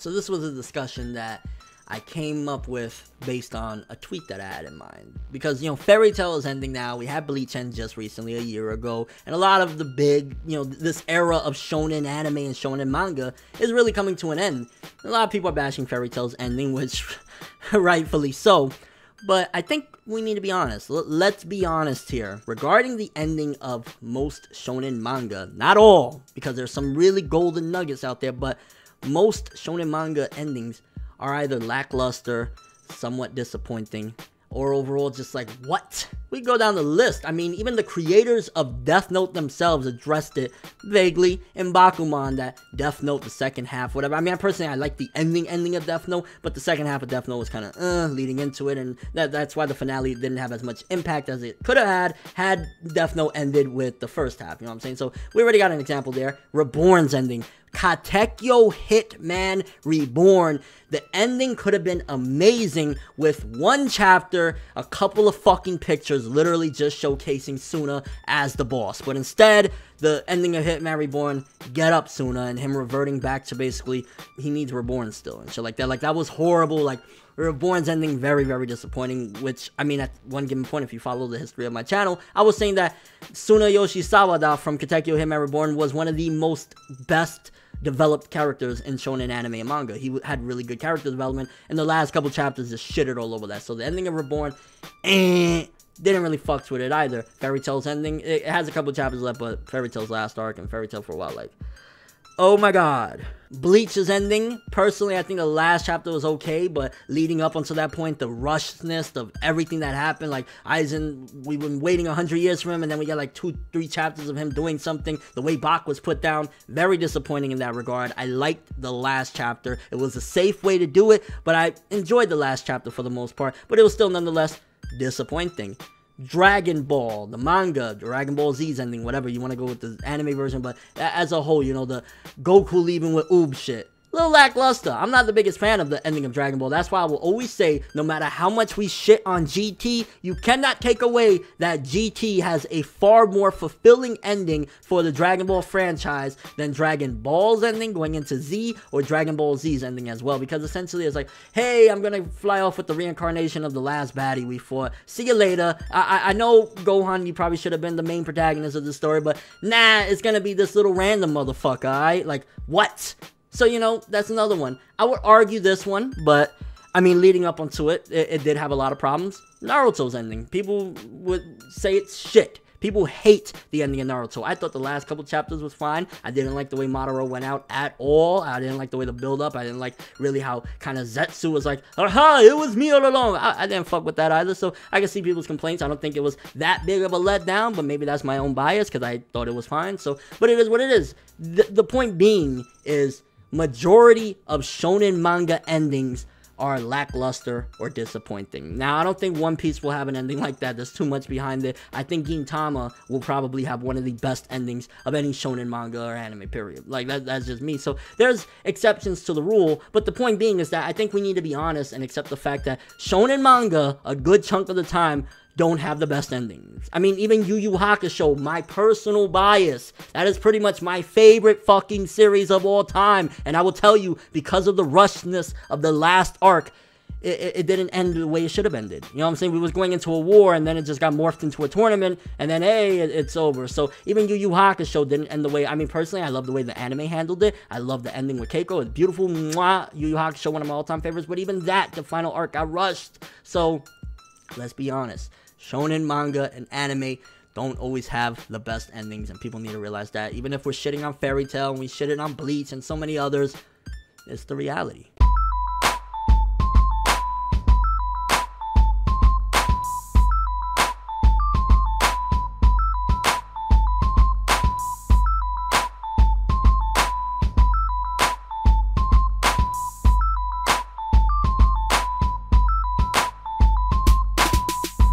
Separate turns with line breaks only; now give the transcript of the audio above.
So this was a discussion that I came up with based on a tweet that I had in mind. Because, Fairy Tail is ending now. We had Bleach end just recently, a year ago. And a lot of the big, this era of shonen anime and shonen manga is really coming to an end. A lot of people are bashing Fairy Tail's ending, which rightfully so. But I think we need to be honest. Let's be honest here. Regarding the ending of most shonen manga, not all, because there's some really golden nuggets out there, but most shonen manga endings are either lackluster, somewhat disappointing, or overall just like, what? We go down the list. I mean, even the creators of Death Note themselves addressed it vaguely in Bakuman, that Death Note, the second half, whatever. I mean, I like the ending of Death Note, but the second half of Death Note was kind of leading into it, and that's why the finale didn't have as much impact as it could have had Death Note ended with the first half, you know what I'm saying? So we already got an example there. Reborn's ending. Katekyo Hitman Reborn. The ending could have been amazing with one chapter, a couple of fucking pictures, literally just showcasing Suna as the boss. But instead, the ending of Hitman Reborn, get up Suna, and him reverting back to basically, he needs Reborn still, and shit like that. Like, that was horrible. Like, Reborn's ending, very, very disappointing, which, I mean, at one given point, if you follow the history of my channel, I was saying that Suna Yoshi Sawada from Katekyo Hitman Reborn was one of the most best developed characters in shonen anime and manga. He had really good character development, and the last couple chapters just shitted all over that. So the ending of Reborn, didn't really fucks with it either. Fairy Tail's ending, it has a couple chapters left, but Fairy Tail's last arc and Fairy Tail for a while, like, oh my god. Bleach's ending, personally, I think the last chapter was okay, but leading up until that point, the rushedness of everything that happened, like, we've been waiting 100 years for him, and then we got like 2-3 chapters of him doing something, the way Bach was put down, very disappointing in that regard. I liked the last chapter. It was a safe way to do it, but I enjoyed the last chapter for the most part, but it was still nonetheless disappointing. Dragon Ball, the manga, Dragon Ball Z's ending, whatever, you want to go with the anime version, but as a whole, the Goku leaving with Oob shit, a little lackluster. I'm not the biggest fan of the ending of Dragon Ball. That's why I will always say, no matter how much we shit on GT, you cannot take away that GT has a far more fulfilling ending for the Dragon Ball franchise than Dragon Ball's ending going into Z, or Dragon Ball Z's ending as well, because essentially it's like, hey, I'm gonna fly off with the reincarnation of the last baddie we fought. See you later. I know, Gohan, you probably should have been the main protagonist of the story, but nah, it's gonna be this little random motherfucker, alright? Like, what? So, that's another one. I would argue this one, but, I mean, leading up onto it, it did have a lot of problems. Naruto's ending. People would say it's shit. People hate the ending of Naruto. I thought the last couple chapters was fine. I didn't like the way Madara went out at all. I didn't like the way the build-up. I didn't like really how kind of Zetsu was like, aha, it was me all along. I didn't fuck with that either, so I can see people's complaints. I don't think it was that big of a letdown, but maybe that's my own bias, because I thought it was fine. So, but it is what it is. The point being is, majority of shonen manga endings are lackluster or disappointing. Now, I don't think One Piece will have an ending like that. There's too much behind it. I think Gintama will probably have one of the best endings of any shonen manga or anime, period. Like, that's just me. So, there's exceptions to the rule, but the point being is that I think we need to be honest and accept the fact that shonen manga, a good chunk of the time, don't have the best endings. I mean, even Yu Yu Hakusho, my personal bias, that is pretty much my favorite fucking series of all time, and I will tell you, because of the rushness of the last arc, it didn't end the way it should have ended. You know what I'm saying? We was going into a war, and then it just got morphed into a tournament, and then, hey, it's over. So, even Yu Yu Hakusho didn't end the way, I mean, personally, I love the way the anime handled it. I love the ending with Keiko. It's beautiful. Mwah. Yu Yu Hakusho, one of my all-time favorites, but even that, the final arc got rushed. So, let's be honest. Shonen manga and anime don't always have the best endings, and people need to realize that. Even if we're shitting on Fairy Tail and we shitted on Bleach and so many others, it's the reality.